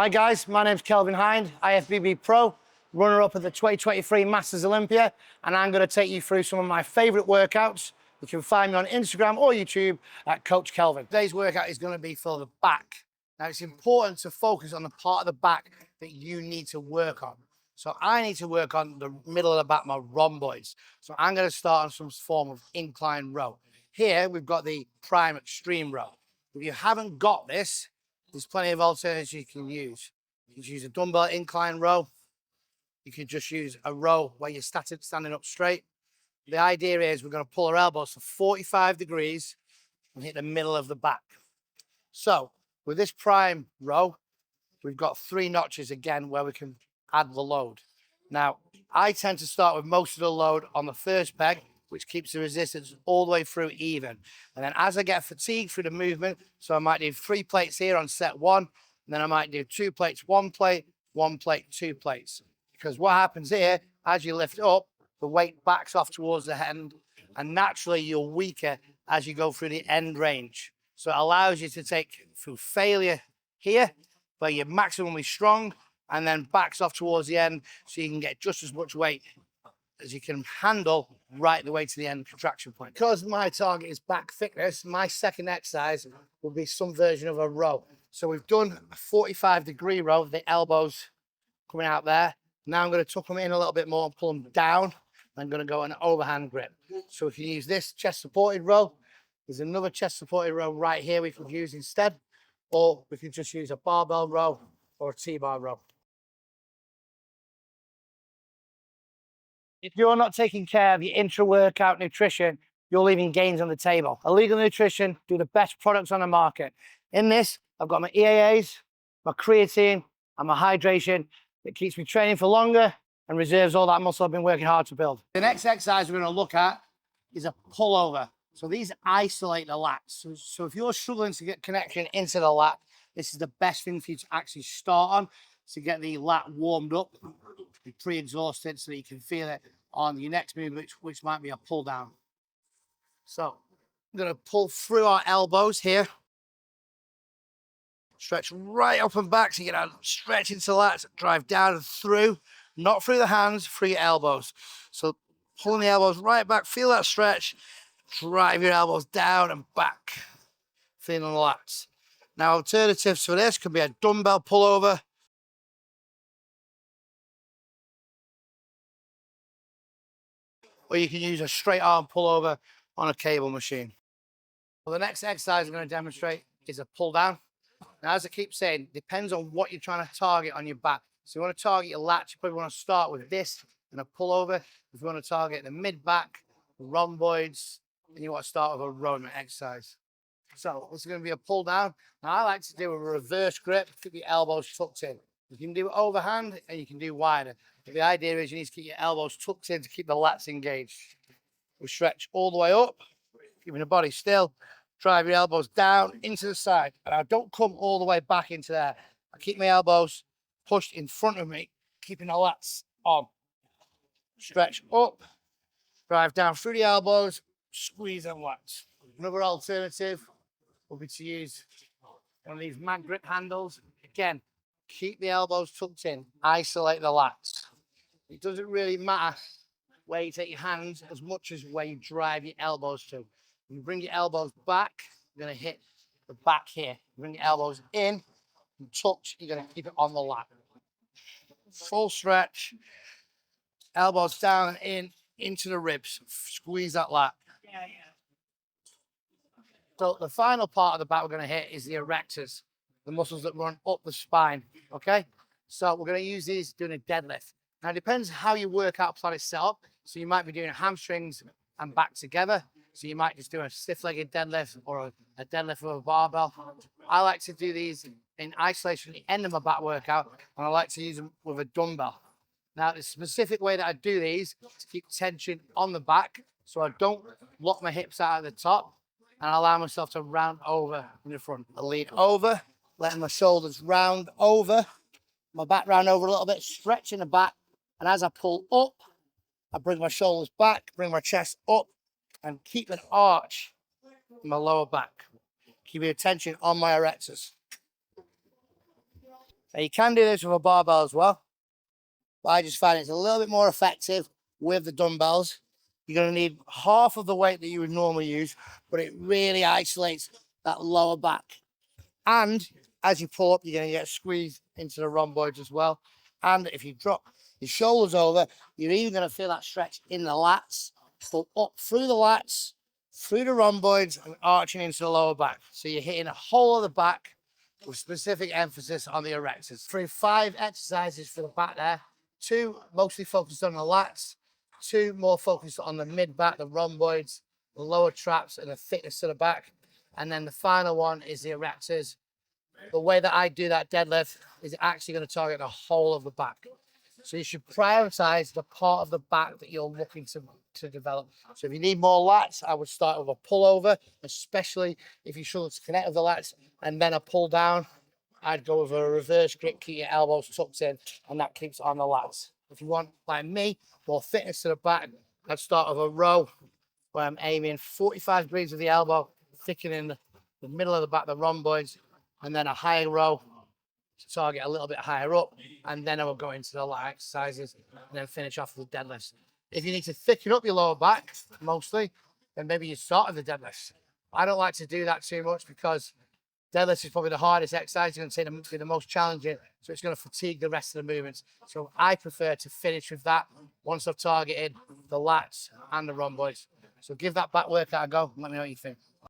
Hi guys, my name's Kelvin Hind, IFBB Pro, runner-up at the 2023 Masters Olympia, and I'm going to take you through some of my favourite workouts. You can find me on Instagram or YouTube at Coach Kelvin. Today's workout is going to be for the back. Now it's important to focus on the part of the back that you need to work on. So I need to work on the middle of the back, my rhomboids. So I'm going to start on some form of incline row. Here we've got the prime extreme row. If you haven't got this, there's plenty of alternatives you can use. You can use a dumbbell incline row. You can just use a row where you're standing up straight. The idea is we're going to pull our elbows to 45 degrees and hit the middle of the back. So with this prime row, we've got 3 notches again where we can add the load. Now, I tend to start with most of the load on the first peg, which keeps the resistance all the way through even. And then as I get fatigued through the movement, so I might do 3 plates here on set 1, and then I might do 2 plates, 1 plate, 1 plate, 2 plates. Because what happens here, as you lift up, the weight backs off towards the end, and naturally you're weaker as you go through the end range. So it allows you to take through failure here, where you're maximally strong, and then backs off towards the end, so you can get just as much weight as you can handle right the way to the end contraction point. Because my target is back thickness, my second exercise will be some version of a row. So we've done a 45-degree row, the elbows coming out there. Now I'm going to tuck them in a little bit more and pull them down. I'm going to go an overhand grip. So if you use this chest-supported row, there's another chest-supported row right here we could use instead, or we could just use a barbell row or a T-bar row. If you're not taking care of your intra-workout nutrition, you're leaving gains on the table. Illegal Nutrition do the best products on the market. In this, I've got my EAAs, my creatine, and my hydration that keeps me training for longer and reserves all that muscle I've been working hard to build. The next exercise we're going to look at is a pullover. So these isolate the lats. So if you're struggling to get connection into the lat, this is the best thing for you to actually start on, to get the lat warmed up, be pre-exhausted so that you can feel it on your next movement, which might be a pull down. So I'm going to pull through our elbows here. Stretch right up and back so you get a stretch into the lats, drive down and through, not through the hands, through your elbows. So pulling the elbows right back, feel that stretch, drive your elbows down and back, feeling the lats. Now alternatives for this could be a dumbbell pullover, or you can use a straight arm pullover on a cable machine. Well, the next exercise I'm going to demonstrate is a pull down. Now, as I keep saying, depends on what you're trying to target on your back. So you want to target your lats, you probably want to start with this and a pullover. If you want to target the mid back, the rhomboids, then you want to start with a rowing exercise. So this is going to be a pull down. Now I like to do a reverse grip, keep your elbows tucked in. You can do overhand and you can do wider. But the idea is you need to keep your elbows tucked in to keep the lats engaged. We stretch all the way up, keeping the body still. Drive your elbows down into the side. And I don't come all the way back into there. I keep my elbows pushed in front of me, keeping the lats on. Stretch up, drive down through the elbows, squeeze and lats. Another alternative would be to use one of these mag grip handles. Again, keep the elbows tucked in, isolate the lats. It doesn't really matter where you take your hands as much as where you drive your elbows to. When you bring your elbows back, you're going to hit the back here. Bring your elbows in and touch, you're going to keep it on the lat. Full stretch, elbows down and in, into the ribs. Squeeze that lat. So the final part of the back we're going to hit is the erectors, the muscles that run up the spine, okay? So we're going to use these doing a deadlift. Now it depends how your workout plan is set up. So you might be doing hamstrings and back together. So you might just do a stiff-legged deadlift or a deadlift with a barbell. I like to do these in isolation at the end of my back workout, and I like to use them with a dumbbell. Now, the specific way that I do these to keep tension on the back, so I don't lock my hips out at the top, and I allow myself to round over in the front. I lean over, letting my shoulders round over, my back round over a little bit, stretching the back, and as I pull up, I bring my shoulders back, bring my chest up, and keep an arch in my lower back. Keeping attention on my erectors. Now you can do this with a barbell as well, but I just find it's a little bit more effective with the dumbbells. You're going to need half of the weight that you would normally use, but it really isolates that lower back. And as you pull up, you're going to get squeezed into the rhomboids as well. And if you drop your shoulders over, you're even going to feel that stretch in the lats. Pull up through the lats, through the rhomboids, and arching into the lower back. So you're hitting a whole of the back with specific emphasis on the erectors. Through 5 exercises for the back there, 2 mostly focused on the lats, 2 more focused on the mid-back, the rhomboids, the lower traps, and the thickness of the back. And then the final one is the erectors. The way that I do that deadlift is actually going to target the whole of the back. So you should prioritize the part of the back that you're looking to develop. So if you need more lats, I would start with a pullover, especially if you struggle to connect with the lats, and then a pull down. I'd go with a reverse grip, keep your elbows tucked in, and that keeps on the lats. If you want, like me, more fitness to the back, I'd start with a row where I'm aiming 45 degrees with the elbow, thickening the middle of the back, the rhomboids, and then a higher row to target a little bit higher up, and then I will go into the light exercises and then finish off with deadlifts. If you need to thicken up your lower back, mostly, then maybe you start with the deadlifts. I don't like to do that too much because deadlifts is probably the hardest exercise. It's going to be the most challenging, so it's going to fatigue the rest of the movements. So I prefer to finish with that once I've targeted the lats and the rhomboids. So give that back workout a go and let me know what you think.